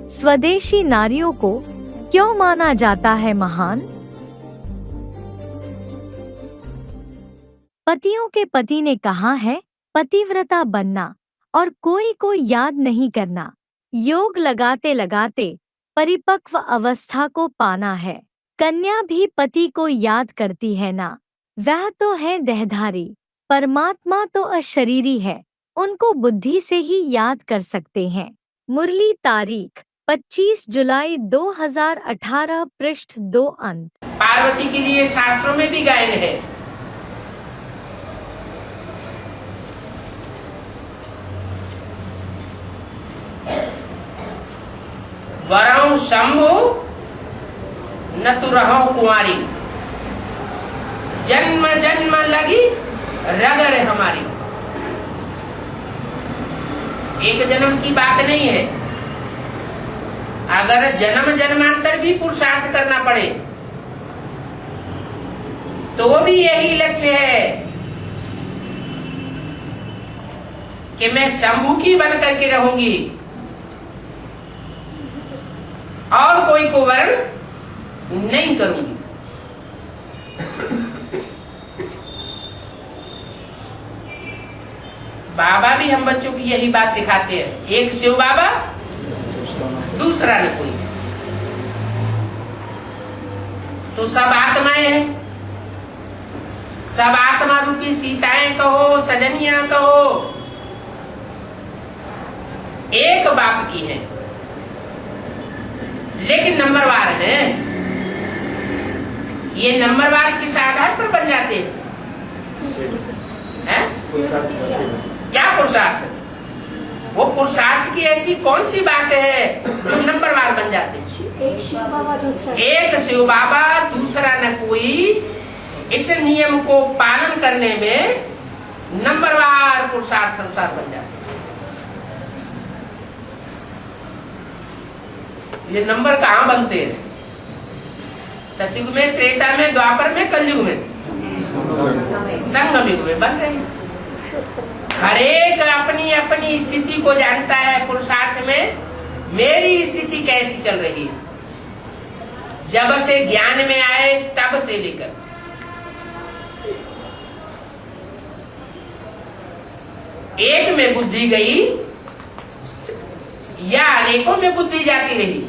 स्वदेशी नारियों को क्यों माना जाता है महान? पतियों के पति ने कहा है, पतिव्रता बनना और कोई को याद नहीं करना, योग लगाते लगाते परिपक्व अवस्था को पाना है। कन्या भी पति को याद करती है ना, वह तो है देहधारी, परमात्मा तो अशरीरी है, उनको बुद्धि से ही याद कर सकते हैं। मुरली तारीख 25 जुलाई 2018 पृष्ठ 2 अंत। पार्वती के लिए शास्त्रों में भी गायन है। वरौ शंभु न तु रहो कुंवारी, जन्म जन्म लगी रगर हमारी। एक जन्म की बात नहीं है, अगर जन्म जन्मांतर भी पुरुषार्थ करना पड़े तो वो भी यही लक्ष्य है कि मैं शंभू की बन करके रहूंगी और कोई को वर्ण नहीं करूंगी। बाबा भी हम बच्चों की यही बात सिखाते हैं, एक शिव बाबा दूसरा न कोई। तो सब आत्माएं हैं, सब आत्मा रूपी सीताएं कहो, सजनियां कहो, एक बाप की है, लेकिन नंबरवार है। ये नंबरवार किस आधार पर बन जाते हैं? क्या पुरुषार्थ? वो पुरुषार्थ की ऐसी कौन सी बात है जो नंबरवार बन जाते हैं? एक शिव बाबा दूसरा न कोई। इस नियम को पालन करने में नंबरवार पुरुषार्थ अनुसार बन जाते हैं। ये नंबर कहाँ बनते हैं? सतयुग में, त्रेता में, द्वापर में, कलयुग में, संगम युग में बन रहे हैं। हर एक अपनी अपनी स्थिति को जानता है। पुरुषार्थ में मेरी स्थिति कैसी चल रही है, जब से ज्ञान में आए तब से लेकर एक में बुद्धि गई या अनेकों में बुद्धि जाती रही।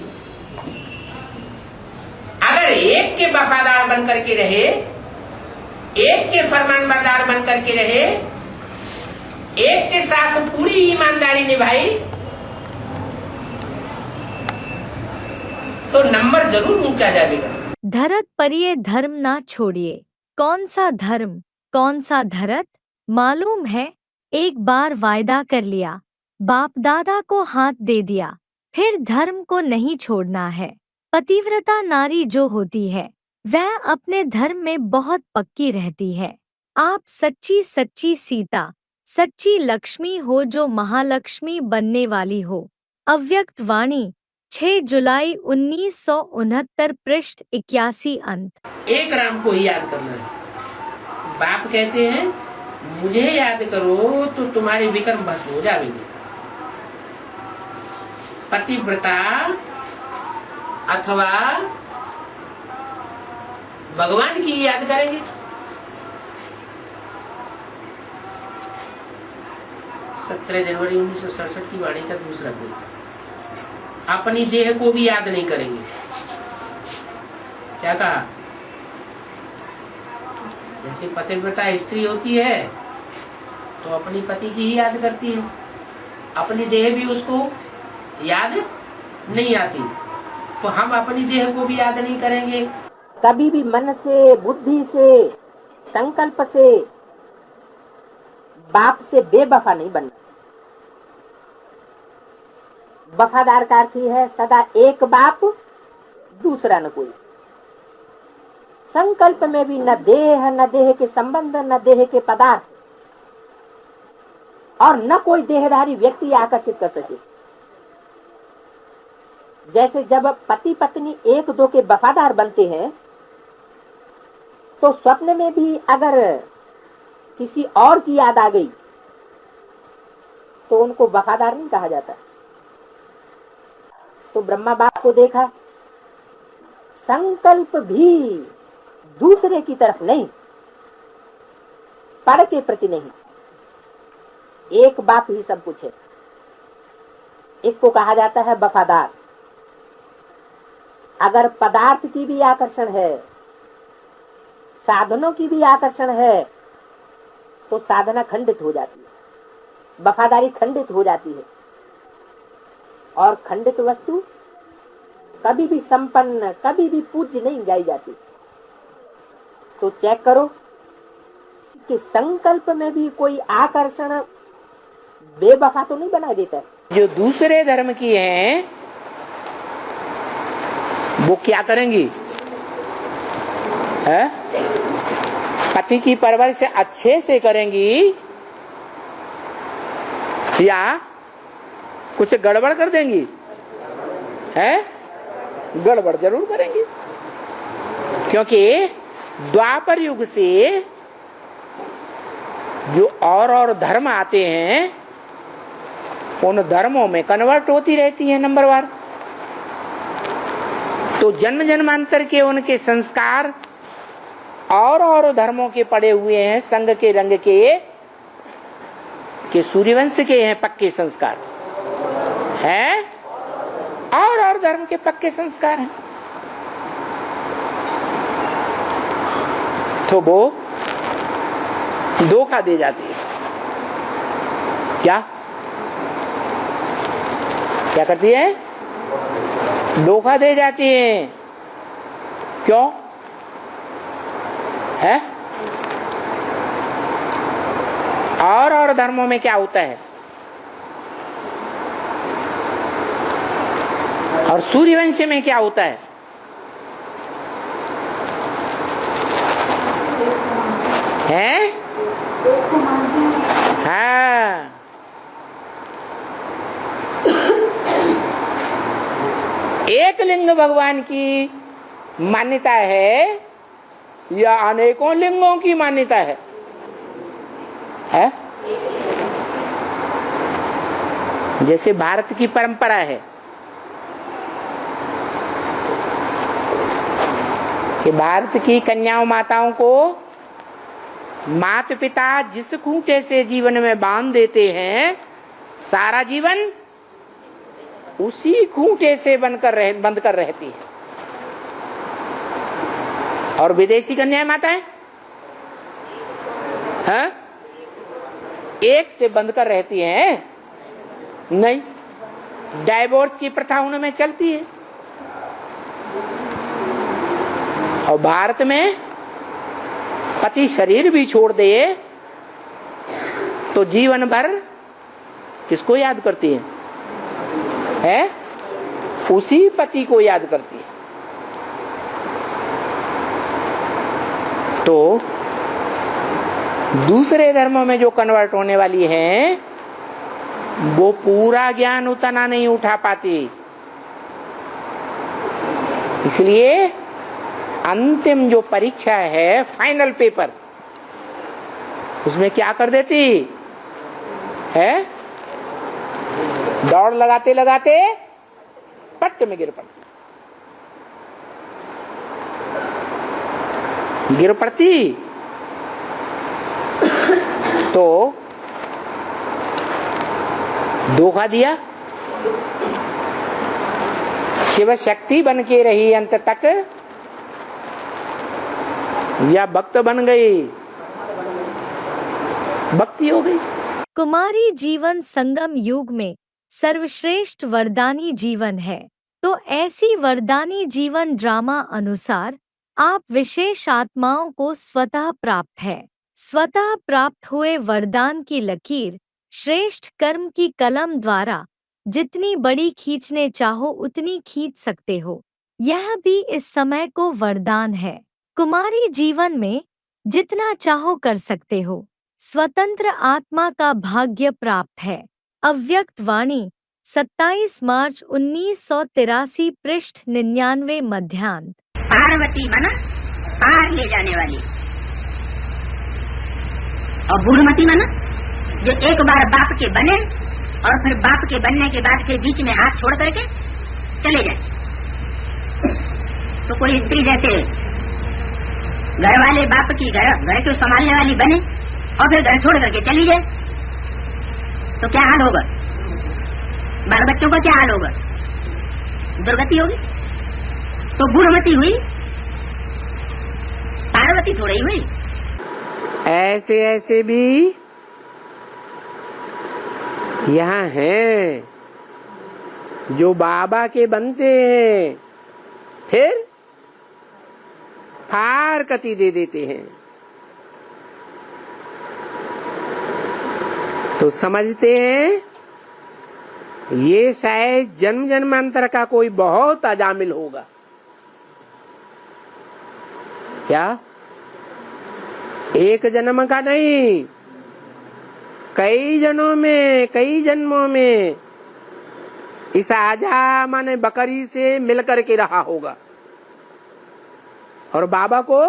अगर एक के वफादार बन करके रहे, एक के फरमानबरदार बन करके रहे, एक के साथ पूरी ईमानदारी निभाई, तो नंबर जरूर ऊंचा जाएगा। धरत परिये धर्म ना छोड़िए, कौन सा धर्म कौन सा धरत? मालूम है एक बार वायदा कर लिया, बाप दादा को हाथ दे दिया, फिर धर्म को नहीं छोड़ना है। पतिव्रता नारी जो होती है वह अपने धर्म में बहुत पक्की रहती है। आप सच्ची सच्ची सीता, सच्ची लक्ष्मी हो जो महालक्ष्मी बनने वाली हो। अव्यक्त वाणी 6 जुलाई 1969 पृष्ठ 81 अंत। एक राम को ही याद करना है। बाप कहते हैं मुझे याद करो तो तुम्हारे विक्रम भस्म हो जाएंगे। पतिव्रता अथवा भगवान की याद करेंगे। 17 जनवरी 1967 की वाणी का दूसरा पेज। अपनी देह को भी याद नहीं करेंगे। क्या कहा? जैसे पतिव्रता स्त्री होती है तो अपनी पति की ही याद करती है, अपनी देह भी उसको याद नहीं आती, तो हम अपनी देह को भी याद नहीं करेंगे। कभी भी मन से, बुद्धि से, संकल्प से बाप से बेवफा नहीं बनना। वफादार का अर्थ है सदा एक बाप दूसरा न कोई। संकल्प में भी न देह, न देह के संबंध, न देह के पदार्थ, और न कोई देहधारी व्यक्ति आकर्षित कर सके। जैसे जब पति पत्नी एक दो के वफादार बनते हैं तो स्वप्न में भी अगर किसी और की याद आ गई तो उनको वफादार नहीं कहा जाता। तो ब्रह्मा बाप को देखा, संकल्प भी दूसरे की तरफ नहीं, पर के प्रति नहीं, एक बाप ही सब कुछ है। इसको कहा जाता है वफादार। अगर पदार्थ की भी आकर्षण है, साधनों की भी आकर्षण है, तो साधना खंडित हो जाती है, वफादारी खंडित हो जाती है। और खंडित वस्तु कभी भी संपन्न, कभी भी पूज्य नहीं गाई जाती। तो चेक करो कि संकल्प में भी कोई आकर्षण बेवफा तो नहीं बना देता है। जो दूसरे धर्म की हैं वो क्या करेंगी? है? पति की परवरिश अच्छे से करेंगी या कुछ गड़बड़ कर देंगी? है? गड़बड़ जरूर करेंगी, क्योंकि द्वापर युग से जो और धर्म आते हैं उन धर्मों में कन्वर्ट होती रहती है नंबर वार। तो जन्म जन्मांतर के उनके संस्कार और धर्मों के पड़े हुए हैं, संग के रंग के सूर्यवंश के हैं पक्के संस्कार हैं, और धर्म के पक्के संस्कार हैं। तो वो धोखा दे जाती है। क्या करती है? धोखा दे जाती है। क्यों है? और धर्मों में क्या होता है? और सूर्यवंश में क्या होता है? हैं? हाँ, एक लिंग भगवान की मान्यता है या अनेकों लिंगों की मान्यता है? है? जैसे भारत की परंपरा है कि भारत की कन्याओं माताओं को माता पिता जिस खूंटे से जीवन में बांध देते हैं, सारा जीवन उसी खूंटे से बंद कर रहती है। और विदेशी कन्याएं माताएं हाँ? एक से बंद कर रहती हैं? नहीं, डाइवोर्स की प्रथा उनमें चलती है। और भारत में पति शरीर भी छोड़ दे तो जीवन भर किसको याद करती है? उसी पति को याद करती है। तो दूसरे धर्मों में जो कन्वर्ट होने वाली हैं वो पूरा ज्ञान उतना नहीं उठा पाती, इसलिए अंतिम जो परीक्षा है, फाइनल पेपर, उसमें क्या कर देती है? दौड़ लगाते लगाते पट्ट में गिर पड़ती। तो धोखा दिया, शिव शक्ति बन के रही अंत तक या भक्त बन गई, भक्ति हो गई। कुमारी जीवन संगम युग में सर्वश्रेष्ठ वरदानी जीवन है। तो ऐसी वरदानी जीवन ड्रामा अनुसार आप विशेष आत्माओं को स्वतः प्राप्त है। स्वतः प्राप्त हुए वरदान की लकीर श्रेष्ठ कर्म की कलम द्वारा जितनी बड़ी खींचने चाहो उतनी खींच सकते हो। यह भी इस समय को वरदान है। कुमारी जीवन में जितना चाहो कर सकते हो। स्वतंत्र आत्मा का भाग्य प्राप्त है। अव्यक्त वाणी 27 मार्च 1983 पृष्ठ 99 मध्यांत। पार्वती माना पार ले जाने वाली, और बूढ़मती माना जो एक बार बाप के बने और फिर बाप के बनने के बाद फिर बीच में हाथ छोड़ करके चले जाए। तो कोई स्त्री जैसे घर वाले बाप की घर को संभालने वाली बने और फिर घर छोड़ करके चली जाए तो क्या हाल होगा? बाल बच्चों का क्या हाल होगा? दुर्गति होगी। तो बुढ़मती हुई, पार्वती थोड़ी हुई। ऐसे ऐसे भी यहाँ हैं जो बाबा के बनते हैं, फिर फार कति दे देते हैं। तो समझते हैं ये शायद जन्म जन्मांतर का कोई बहुत अजामिल होगा। क्या? एक जन्म का नहीं, कई जन्मों में इस आजा माने बकरी से मिलकर के रहा होगा और बाबा को,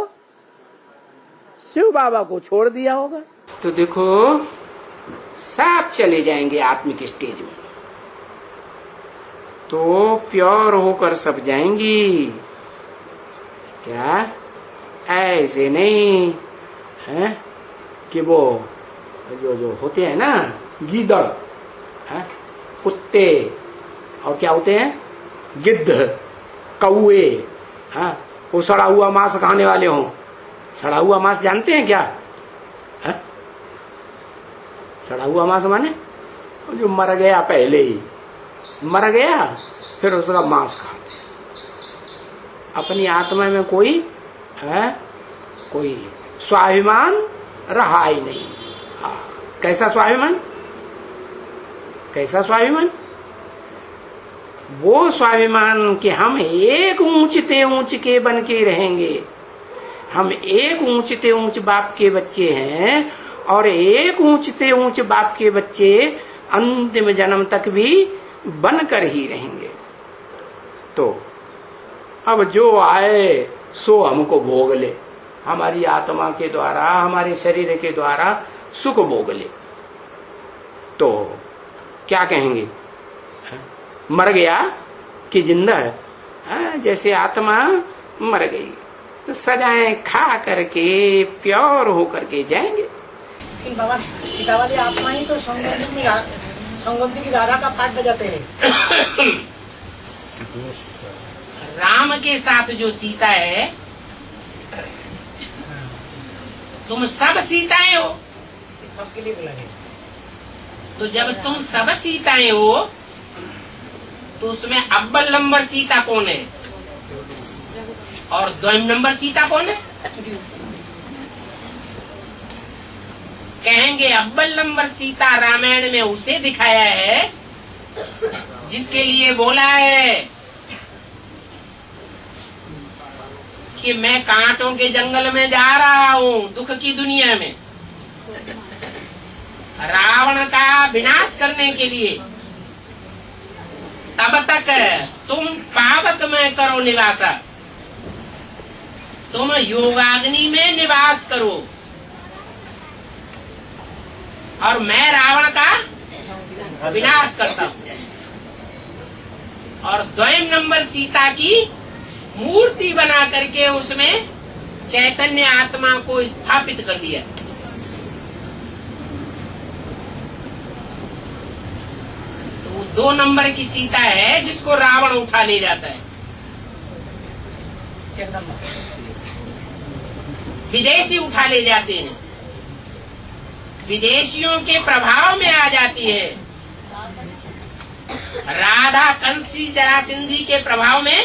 शिव बाबा को छोड़ दिया होगा। तो देखो सब चले जाएंगे आत्मिक स्टेज में, तो प्योर होकर सब जाएंगी। क्या? ऐसे नहीं है कि वो जो होते हैं ना गीदड़, कुत्ते, और क्या होते हैं गिद्ध, कौए, वो सड़ा हुआ मांस खाने वाले हों। सड़ा हुआ मांस जानते हैं क्या? सड़ा हुआ मांस माने जो मर गया, पहले ही मर गया फिर उसका मांस खाते हैं। अपनी आत्मा में कोई स्वाभिमान रहा ही नहीं। कैसा स्वाभिमान? कैसा स्वाभिमान? वो स्वाभिमान कि हम एक ऊंचते ऊंच के बन के रहेंगे। हम एक ऊंचते ऊंच बाप के बच्चे हैं और एक ऊंचते ऊंच बाप के बच्चे अंतिम जन्म तक भी बनकर ही रहेंगे। तो अब जो आए सो हमको भोग ले, हमारी आत्मा के द्वारा, हमारे शरीर के द्वारा सुख भोग ले। तो क्या कहेंगे? मर गया कि जिंदा है? जैसे आत्मा मर गई तो सजाएं खा करके प्योर हो करके जाएंगे। लेकिन बाबा सीता वाली आत्मा ही तो संगम जी की राधा का पाठ बजाते हैं। राम के साथ जो सीता है, तुम सब सीताएं हो। सबके लिए बुलाए। तो जब तुम सब सीताएं हो तो उसमें अव्वल नंबर सीता कौन है और द्वैम नंबर सीता कौन है? कहेंगे अव्वल नंबर सीता रामायण में उसे दिखाया है जिसके लिए बोला है कि मैं कांटों के जंगल में जा रहा हूँ दुख की दुनिया में, रावण का विनाश करने के लिए। तब तक तुम पावक में करो निवासा, तुम योगाग्नि में निवास करो और मैं रावण का विनाश करता हूँ। और द्वैम नंबर सीता की मूर्ति बना करके उसमें चैतन्य आत्मा को स्थापित कर दिया। तो 2 नंबर की सीता है जिसको रावण उठा ले जाता है। विदेशी उठा ले जाते हैं, विदेशियों के प्रभाव में आ जाती है। राधा कंसी जरासिंधी के प्रभाव में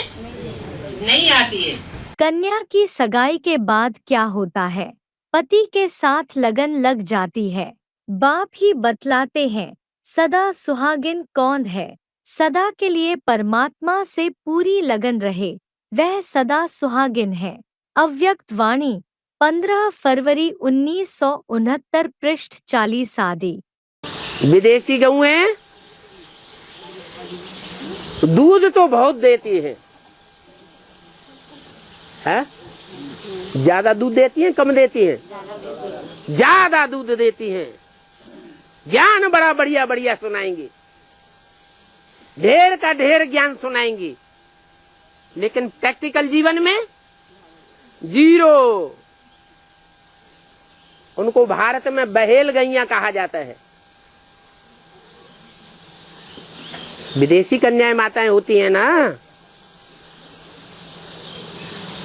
नहीं आती है। कन्या की सगाई के बाद क्या होता है? पति के साथ लगन लग जाती है। बाप ही बतलाते हैं सदा सुहागिन कौन है। सदा के लिए परमात्मा से पूरी लगन रहे, वह सदा सुहागिन है। अव्यक्त वाणी 15 फरवरी 1969 पृष्ठ 40 आदि। विदेशी गौएं दूध तो बहुत देती है? ज्यादा दूध देती हैं, कम देती हैं? ज्यादा दूध देती हैं। ज्ञान बड़ा बढ़िया बढ़िया सुनाएंगे। ढेर का ढेर ज्ञान सुनाएंगी, लेकिन प्रैक्टिकल जीवन में जीरो। उनको भारत में बहेल गैया कहा जाता है। विदेशी कन्याएं माताएं होती हैं ना,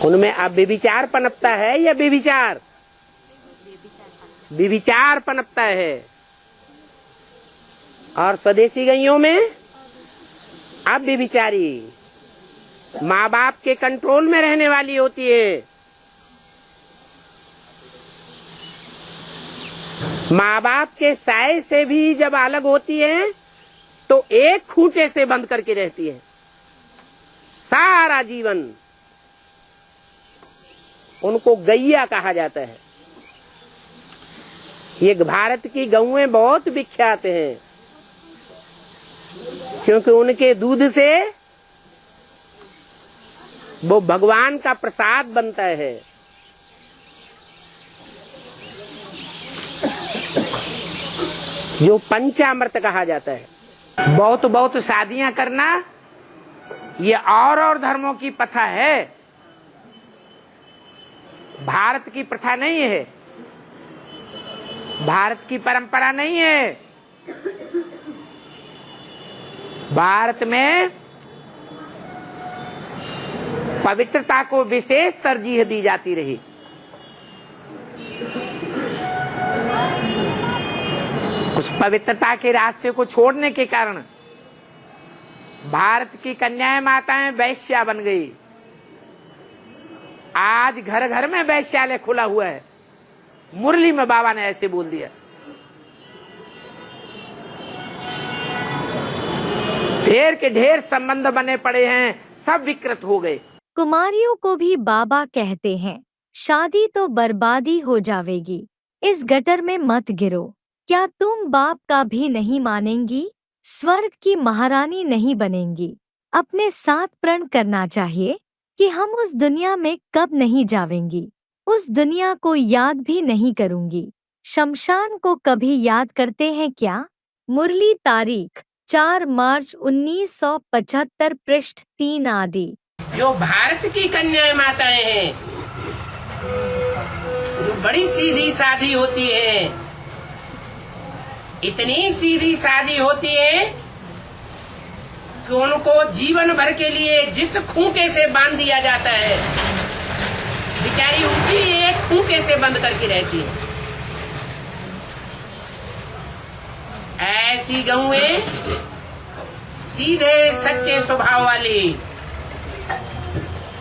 उनमें अब व्यभिचार पनपता है या व्यभिचार? व्यभिचार पनपता है। और स्वदेशी गैयों में अब व्यभिचारी, माँ बाप के कंट्रोल में रहने वाली होती है। माँ बाप के साय से भी जब अलग होती है तो एक खूंटे से बंद करके रहती है सारा जीवन। उनको गैया कहा जाता है। ये भारत की गौएं बहुत विख्यात हैं, क्योंकि उनके दूध से वो भगवान का प्रसाद बनता है। जो पंचामृत कहा जाता है। बहुत बहुत शादियां करना ये और धर्मों की प्रथा है, भारत की प्रथा नहीं है, भारत की परंपरा नहीं है। भारत में पवित्रता को विशेष तरजीह दी जाती रही। उस पवित्रता के रास्ते को छोड़ने के कारण भारत की कन्याएं माताएं वैश्या बन गई। आज घर घर में वैश्यालय खुला हुआ है। मुरली में बाबा ने ऐसे बोल दिया। ढेर के ढेर संबंध बने पड़े हैं, सब विकृत हो गए। कुमारियों को भी बाबा कहते हैं, शादी तो बर्बादी हो जाएगी, इस गटर में मत गिरो। क्या तुम बाप का भी नहीं मानेंगी? स्वर्ग की महारानी नहीं बनेंगी। अपने साथ प्रण करना चाहिए कि हम उस दुनिया में कब नहीं जावेंगी, उस दुनिया को याद भी नहीं करूंगी। शमशान को कभी याद करते हैं क्या? मुरली तारीख 4 मार्च 1975 पृष्ठ 3 आदि। जो भारत की कन्याएं माताएं हैं, जो बड़ी सीधी सादी होती है, इतनी सीधी सादी होती है कि उनको जीवन भर के लिए जिस खूंटे से बांध दिया जाता है, बेचारी उसी एक खूंटे से बंद करके रहती है। ऐसी गौएं सीधे सच्चे स्वभाव वाली,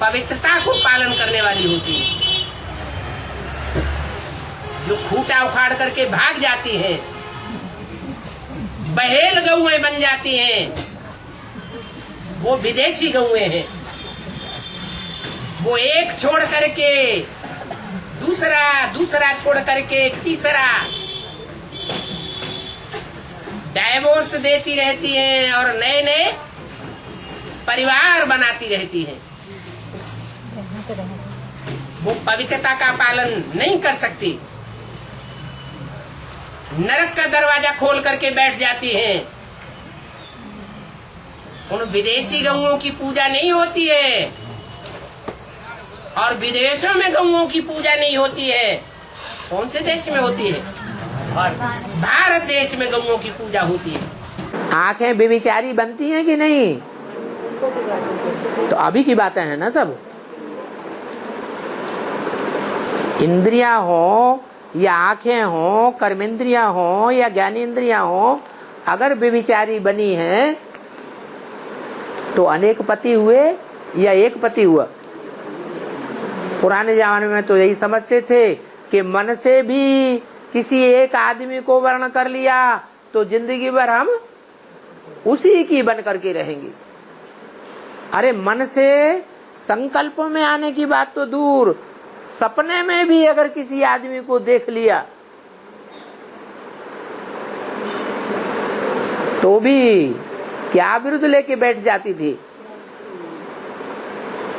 पवित्रता को पालन करने वाली होती है। जो खूंटा उखाड़ करके भाग जाती है, बहेल गौएं बन जाती हैं, वो विदेशी गौएं हैं। वो एक छोड़ करके दूसरा छोड़ करके तीसरा डाइवोर्स देती रहती हैं और नए नए परिवार बनाती रहती हैं। वो पवित्रता का पालन नहीं कर सकती, नरक का दरवाजा खोल करके बैठ जाती हैं। उन विदेशी गौओं की पूजा नहीं होती है और विदेशों में गौओं की पूजा नहीं होती है। कौन से देश में होती है? भारत देश में गौओं की पूजा होती है। आंखें बेविचारी बनती हैं कि नहीं? तो अभी की बातें हैं ना सब। इंद्रियां हो या आंखें हो, कर्मेंद्रियां हो या ज्ञानेंद्रियां हो, अगर बेविचारी बनी है तो अनेक पति हुए या एक पति हुआ। पुराने जमाने में तो यही समझते थे कि मन से भी किसी एक आदमी को वर्ण कर लिया तो जिंदगी भर हम उसी की बन करके रहेंगे। अरे मन से संकल्प में आने की बात तो दूर, सपने में भी अगर किसी आदमी को देख लिया तो भी क्या विरुद्ध लेके बैठ जाती थी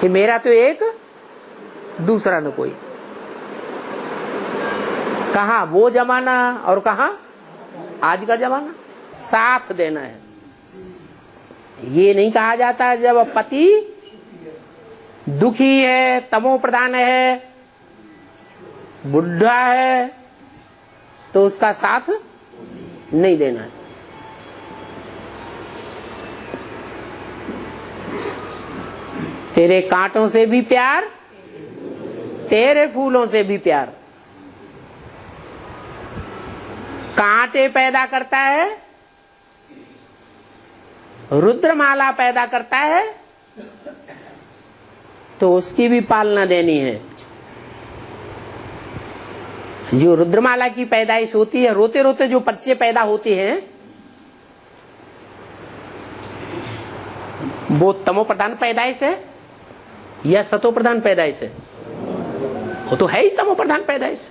कि मेरा तो एक दूसरा न कोई। कहाँ वो जमाना और कहाँ आज का जमाना। साथ देना है। ये नहीं कहा जाता जब पति दुखी है, तमो प्रधान है, बुढ़ा है, तो उसका साथ नहीं देना है। तेरे कांटों से भी प्यार, तेरे फूलों से भी प्यार। कांटे पैदा करता है, रुद्रमाला पैदा करता है, तो उसकी भी पालना देनी है। जो रुद्रमाला की पैदाइश होती है, रोते रोते जो बच्चे पैदा होते हैं, वो तमो प्रधान पैदाइश है या सतो प्रधान पैदाइश है? वो तो है ही तमो प्रधान पैदाइश।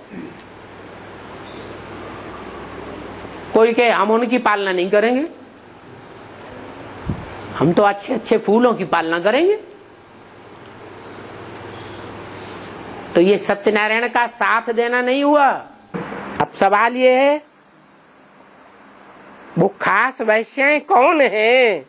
कोई कहे हम उनकी पालना नहीं करेंगे, हम तो अच्छे अच्छे फूलों की पालना करेंगे। तो ये सत्यनारायण का साथ देना नहीं हुआ। अब सवाल ये है, वो खास वैश्याएं कौन है?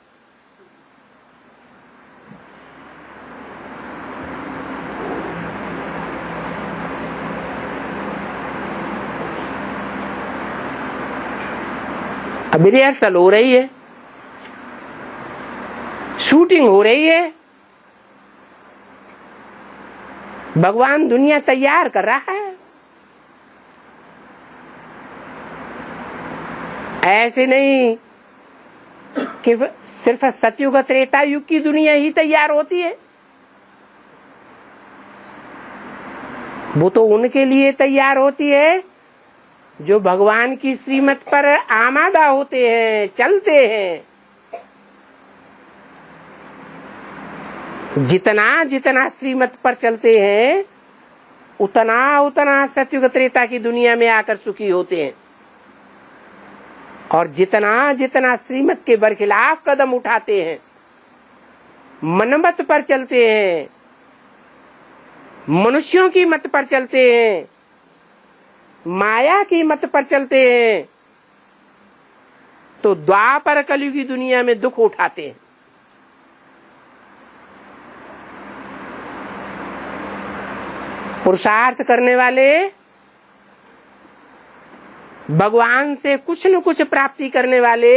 अभी रिहर्सल हो रही है, शूटिंग हो रही है, भगवान दुनिया तैयार कर रहा है। ऐसे नहीं कि सिर्फ सतयुग त्रेता युग की दुनिया ही तैयार होती है, वो तो उनके लिए तैयार होती है जो भगवान की श्रीमत पर आमादा होते हैं, चलते हैं। जितना जितना श्रीमत पर चलते हैं, उतना उतना सतयुग त्रेता की दुनिया में आकर सुखी होते हैं। और जितना जितना श्रीमत के बरखिलाफ कदम उठाते हैं, मनमत पर चलते हैं, मनुष्यों की मत पर चलते हैं, माया की मत पर चलते हैं, तो द्वापर कलयुग की दुनिया में दुख उठाते हैं। पुरुषार्थ करने वाले, भगवान से कुछ न कुछ प्राप्ति करने वाले,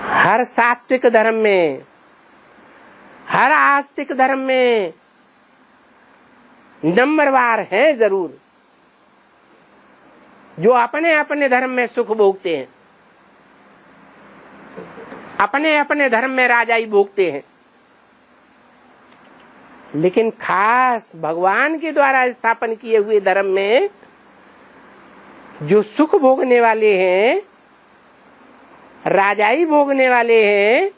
हर सात्विक धर्म में, हर आस्तिक धर्म में नंबरवार है जरूर, जो अपने अपने धर्म में सुख भोगते हैं, अपने अपने धर्म में राजाई भोगते हैं। लेकिन खास भगवान के द्वारा स्थापन किए हुए धर्म में जो सुख भोगने वाले हैं, राजाई भोगने वाले हैं,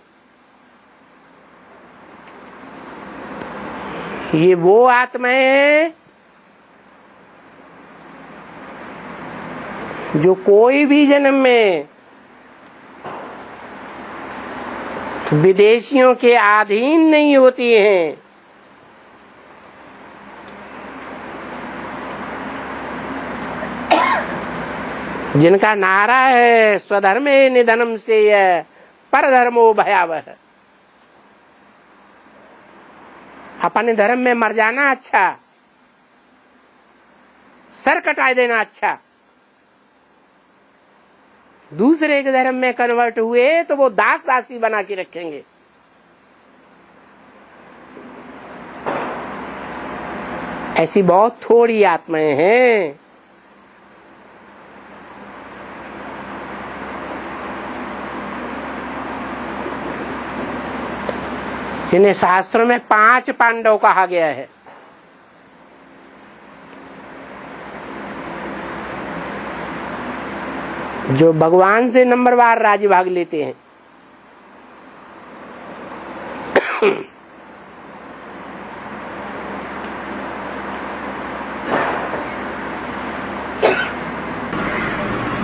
ये वो आत्माएं हैं जो कोई भी जन्म में विदेशियों के अधीन नहीं होती हैं। जिनका नारा है स्वधर्मे निधनम से परधर्मो भयावह, अपने धर्म में मर जाना अच्छा, सर कटा देना अच्छा। दूसरे के धर्म में कन्वर्ट हुए तो वो दास दासी बना के रखेंगे। ऐसी बहुत थोड़ी आत्माएं हैं। जिन्हें शास्त्रों में 5 पांडव कहा गया है। जो भगवान से नंबरवार राज्य भाग लेते हैं।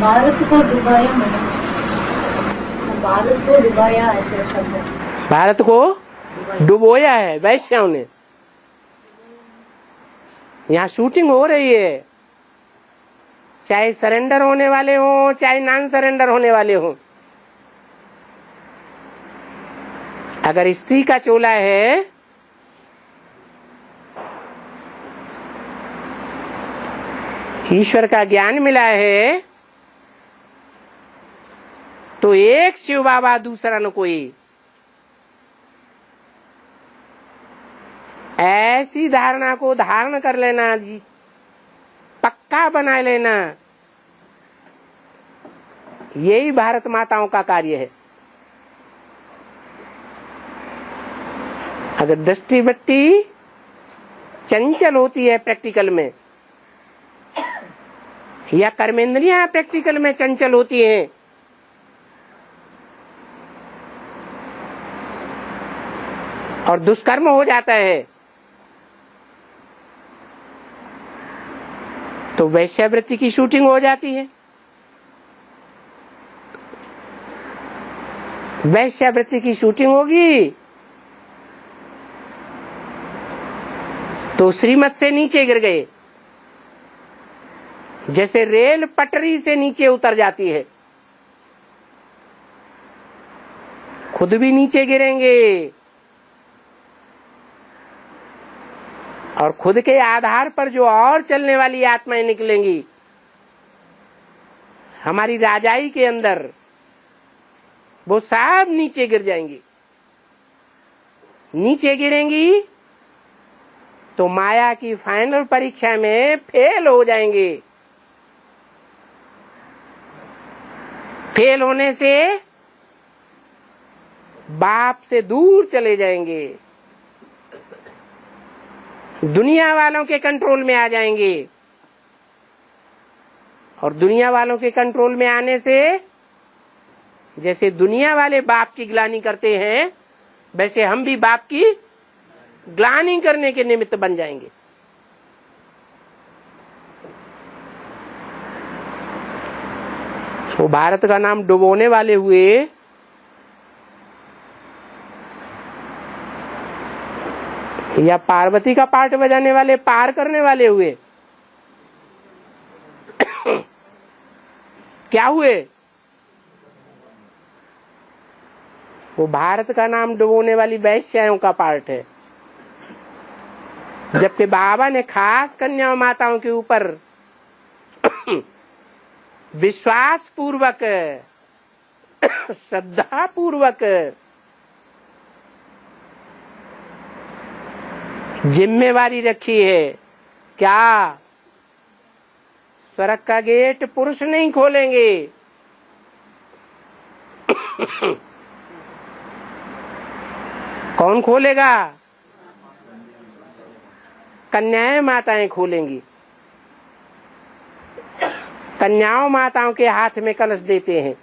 भारत को डुबाया, भारत को डुबाया, ऐसे शब्द है। भारत को डुबोया है वैश्यों ने। यहाँ शूटिंग हो रही है, चाहे सरेंडर होने वाले हों चाहे नॉन सरेंडर होने वाले हों। अगर स्त्री का चोला है ईश्वर का ज्ञान मिला है तो एक शिव बाबा दूसरा न कोई, ऐसी धारणा को धारण कर लेना जी, पक्का बना लेना, यही भारत माताओं का कार्य है। अगर दृष्टि वृत्ति चंचल होती है प्रैक्टिकल में, या कर्मेंद्रियां प्रैक्टिकल में चंचल होती हैं, और दुष्कर्म हो जाता है, तो वैश्यावृत्ति की शूटिंग हो जाती है। वैश्यावृत्ति की शूटिंग होगी तो श्रीमत से नीचे गिर गए, जैसे रेल पटरी से नीचे उतर जाती है, खुद भी नीचे गिरेंगे और खुद के आधार पर जो और चलने वाली आत्माएं निकलेंगी हमारी राजाई के अंदर, वो सब नीचे गिर जाएंगी। नीचे गिरेंगी तो माया की फाइनल परीक्षा में फेल हो जाएंगे। फेल होने से बाप से दूर चले जाएंगे, दुनिया वालों के कंट्रोल में आ जाएंगे, और दुनिया वालों के कंट्रोल में आने से जैसे दुनिया वाले बाप की ग्लानि करते हैं, वैसे हम भी बाप की ग्लानि करने के निमित्त बन जाएंगे। वो भारत का नाम डुबोने वाले हुए, या पार्वती का पार्ट बजाने वाले पार करने वाले हुए? क्या हुए? वो भारत का नाम डुबोने वाली वैश्याओं का पार्ट है। जबकि बाबा ने खास कन्या माताओं के ऊपर विश्वास पूर्वक, श्रद्धा पूर्वक जिम्मेवारी रखी है। क्या? स्वर्ग का गेट पुरुष नहीं खोलेंगे, कौन खोलेगा? कन्याएं माताएं खोलेंगी। कन्याओं माताओं के हाथ में कलश देते हैं,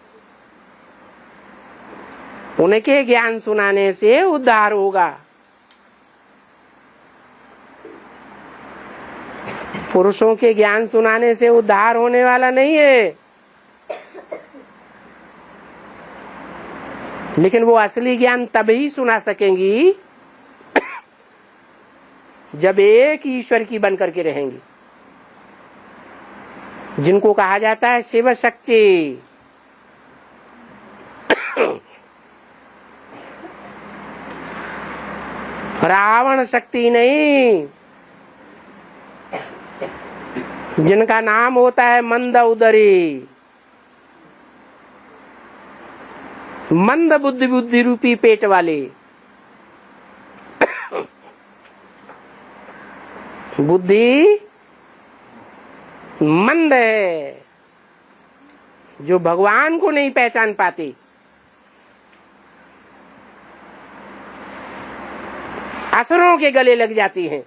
उनके ज्ञान सुनाने से उद्धार होगा। पुरुषों के ज्ञान सुनाने से उद्धार होने वाला नहीं है, लेकिन वो असली ज्ञान तभी सुना सकेंगी जब एक ईश्वर की बनकर के रहेंगी, जिनको कहा जाता है शिव शक्ति। रावण शक्ति नहीं, जिनका नाम होता है मंद उदरी, मंद बुद्धि रूपी पेट वाले। बुद्धि मंद है, जो भगवान को नहीं पहचान पाती। असुरों के गले लग जाती हैं,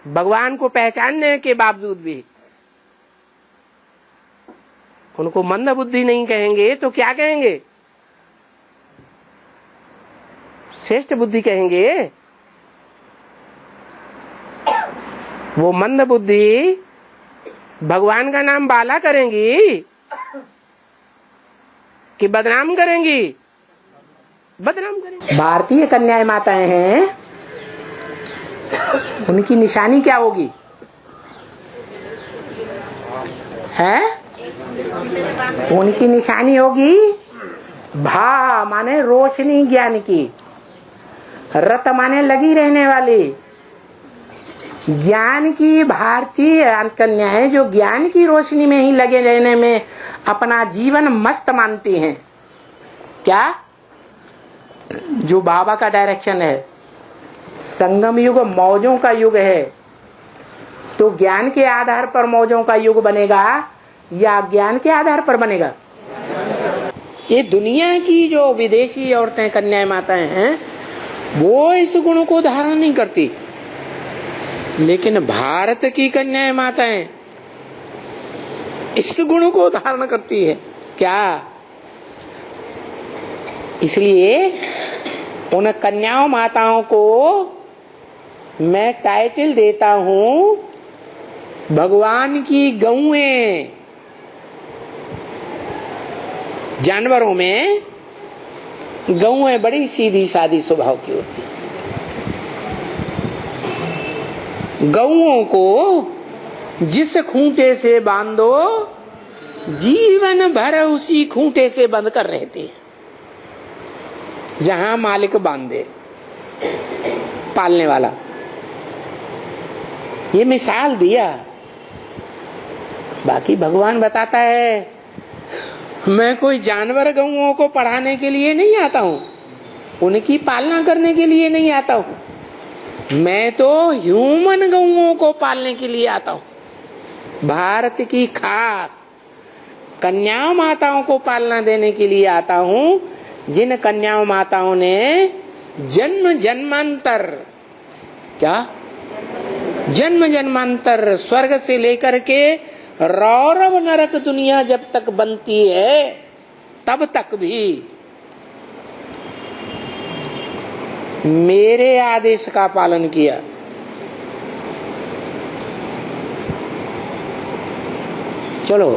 भगवान को पहचानने के बावजूद भी। उनको मंद बुद्धि नहीं कहेंगे तो क्या कहेंगे? श्रेष्ठ बुद्धि कहेंगे। वो मंद बुद्धि भगवान का नाम बाला करेंगी कि बदनाम करेंगी? बदनाम करेंगी। भारतीय कन्याएं माताएं हैं, उनकी निशानी क्या होगी? है? उनकी निशानी होगी भा माने रोशनी ज्ञान की, रत माने लगी रहने वाली। ज्ञान की भारतीय कन्या है जो ज्ञान की रोशनी में ही लगे रहने में अपना जीवन मस्त मानती हैं। क्या? जो बाबा का डायरेक्शन है, संगम युग मौजों का युग है, तो ज्ञान के आधार पर मौजों का युग बनेगा या ज्ञान के आधार पर बनेगा? ये दुनिया की जो विदेशी औरतें कन्याएं माताएं हैं वो इस गुण को धारण नहीं करती, लेकिन भारत की कन्याएं माताएं इस गुण को धारण करती है। क्या? इसलिए उन कन्याओं माताओं को मैं टाइटल देता हूं भगवान की गौएं। जानवरों में गौएं बड़ी सीधी सादी स्वभाव की होती है। गौओं को जिस खूंटे से बांधो जीवन भर उसी खूंटे से बंध कर रहती है, जहां मालिक बांधे, पालने वाला। ये मिसाल दिया। बाकी भगवान बताता है मैं कोई जानवर गौओं को पढ़ाने के लिए नहीं आता हूं, उनकी पालना करने के लिए नहीं आता हूं, मैं तो ह्यूमन गौओं को पालने के लिए आता हूं। भारत की खास कन्या माताओं को पालना देने के लिए आता हूं, जिन कन्या माताओं ने जन्म जन्मांतर, क्या जन्म जन्मांतर स्वर्ग से लेकर के रौरव नरक दुनिया जब तक बनती है तब तक भी मेरे आदेश का पालन किया। चलो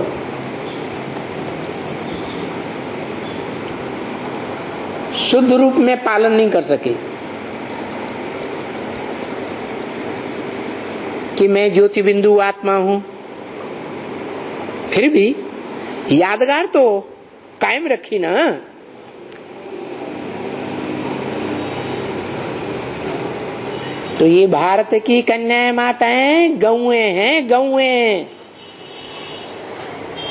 शुद्ध रूप में पालन नहीं कर सके कि मैं ज्योति बिंदु आत्मा हूं, फिर भी यादगार तो कायम रखी ना। तो ये भारत की कन्याएं माताएं गौएं हैं, गौएं।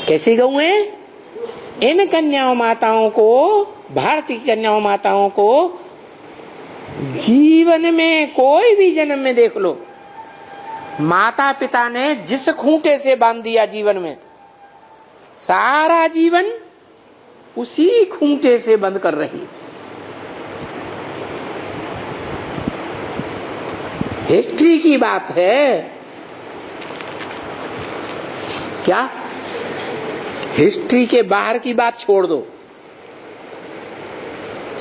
कैसी गौएं? इन कन्याओं माताओं को, भारतीय कन्याओं माताओं को जीवन में कोई भी जन्म में देख लो, माता पिता ने जिस खूंटे से बांध दिया जीवन में, सारा जीवन उसी खूंटे से बंद कर रही। हिस्ट्री की बात है। क्या? हिस्ट्री के बाहर की बात छोड़ दो।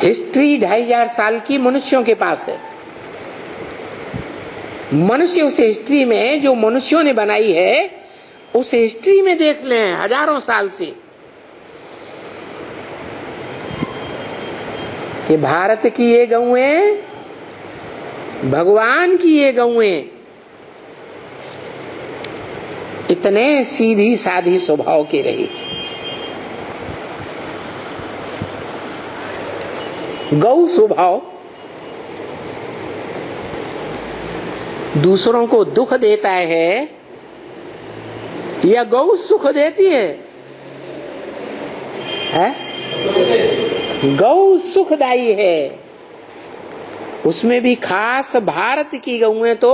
हिस्ट्री 2500 साल की मनुष्यों के पास है। मनुष्य उस हिस्ट्री में जो मनुष्यों ने बनाई है, उस हिस्ट्री में देख लें हजारों साल से कि भारत की ये गौएं, भगवान की ये गौएं इतने सीधी साधी स्वभाव की रही। गौ स्वभाव दूसरों को दुख देता है या गौ सुख देती है? गौ सुखदायी है। उसमें भी खास भारत की गौएं तो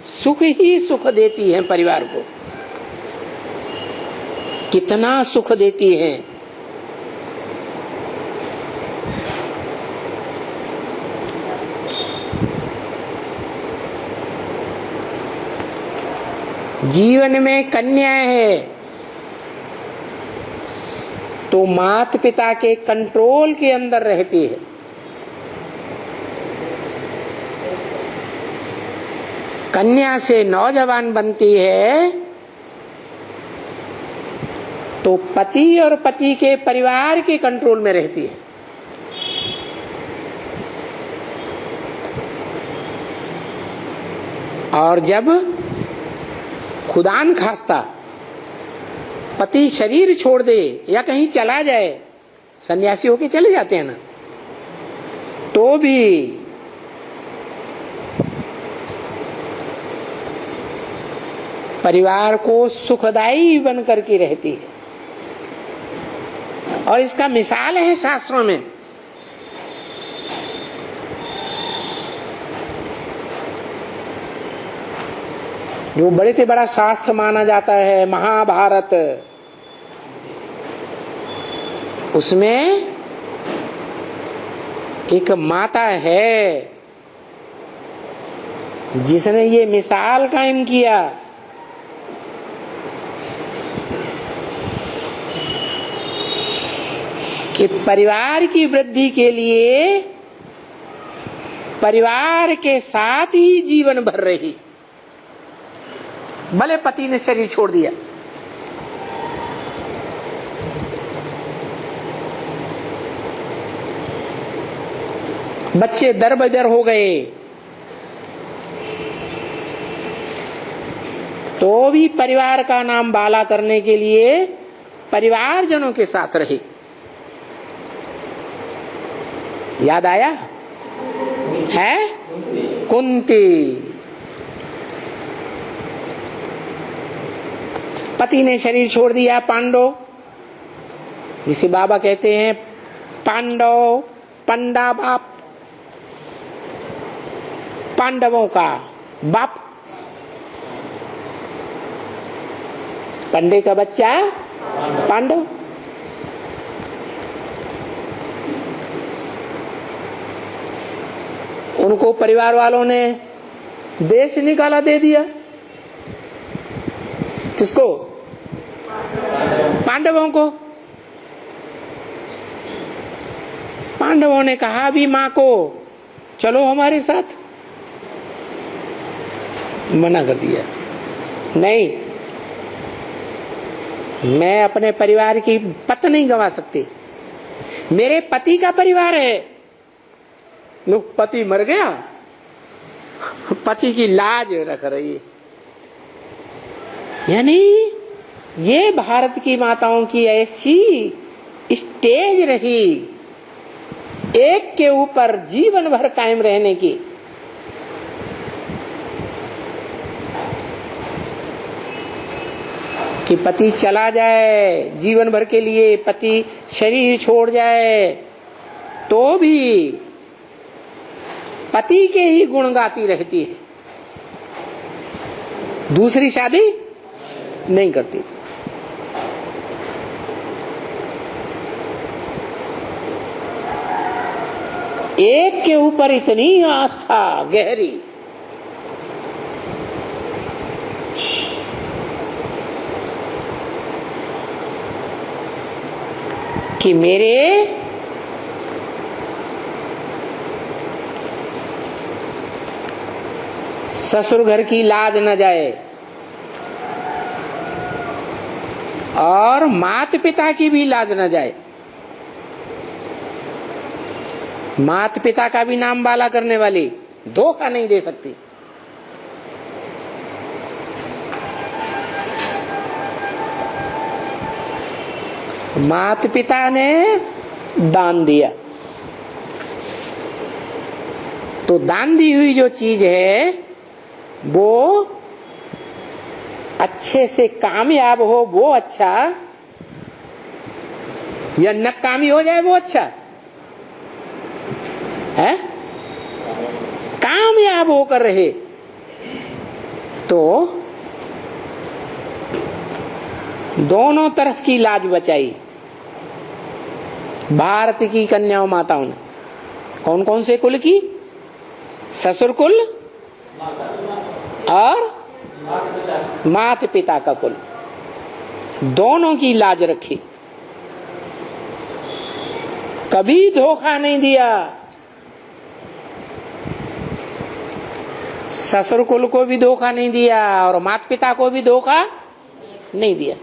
सुख ही सुख देती हैं परिवार को। कितना सुख देती हैं। जीवन में कन्या है तो माता पिता के कंट्रोल के अंदर रहती है। कन्या से नौजवान बनती है तो पति और पति के परिवार के कंट्रोल में रहती है। और जब खुदान खास्ता पति शरीर छोड़ दे या कहीं चला जाए, सन्यासी होके चले जाते हैं ना, तो भी परिवार को सुखदायी बन करके रहती है। और इसका मिसाल है शास्त्रों में। जो बड़े से बड़ा शास्त्र माना जाता है महाभारत, उसमें एक माता है जिसने ये मिसाल कायम किया कि परिवार की वृद्धि के लिए परिवार के साथ ही जीवन भर रही, भले पति ने शरीर छोड़ दिया। बच्चे दर बदर हो गए तो भी परिवार का नाम बाला करने के लिए परिवारजनों के साथ रहे। याद आया है? कुंती पति ने शरीर छोड़ दिया, पांडव, जिसे बाबा कहते हैं पांडव, पंडा बाप, पांडवों का बाप, पंडे का बच्चा पांडव। उनको परिवार वालों ने देश निकाला दे दिया। किसको? पांडवों को। पांडवों ने कहा भी मां को चलो हमारे साथ, मना कर दिया, नहीं, मैं अपने परिवार की पत नहीं गंवा सकती, मेरे पति का परिवार है। लो, पति मर गया, पति की लाज रख रही है। यानी ये भारत की माताओं की ऐसी स्टेज रही एक के ऊपर जीवन भर कायम रहने की। कि पति चला जाए जीवन भर के लिए, पति शरीर छोड़ जाए तो भी पति के ही गुण गाती रहती है, दूसरी शादी नहीं करती। एक के ऊपर इतनी आस्था गहरी कि मेरे ससुर घर की लाज न जाए और माता पिता की भी लाज न जाए, माता पिता का भी नाम बाला करने वाली धोखा नहीं दे सकती। माता पिता ने दान दिया तो दान दी हुई जो चीज है वो अच्छे से कामयाब हो वो अच्छा, या नाकामी हो जाए वो अच्छा है। कामयाब होकर रहे तो दोनों तरफ की लाज बचाई भारत की कन्याओं माताओं ने। कौन कौन से कुल की? ससुर कुल और माता पिता का कुल, दोनों की लाज रखी, कभी धोखा नहीं दिया। ससुर कुल को भी धोखा नहीं दिया और माता पिता को भी धोखा नहीं दिया।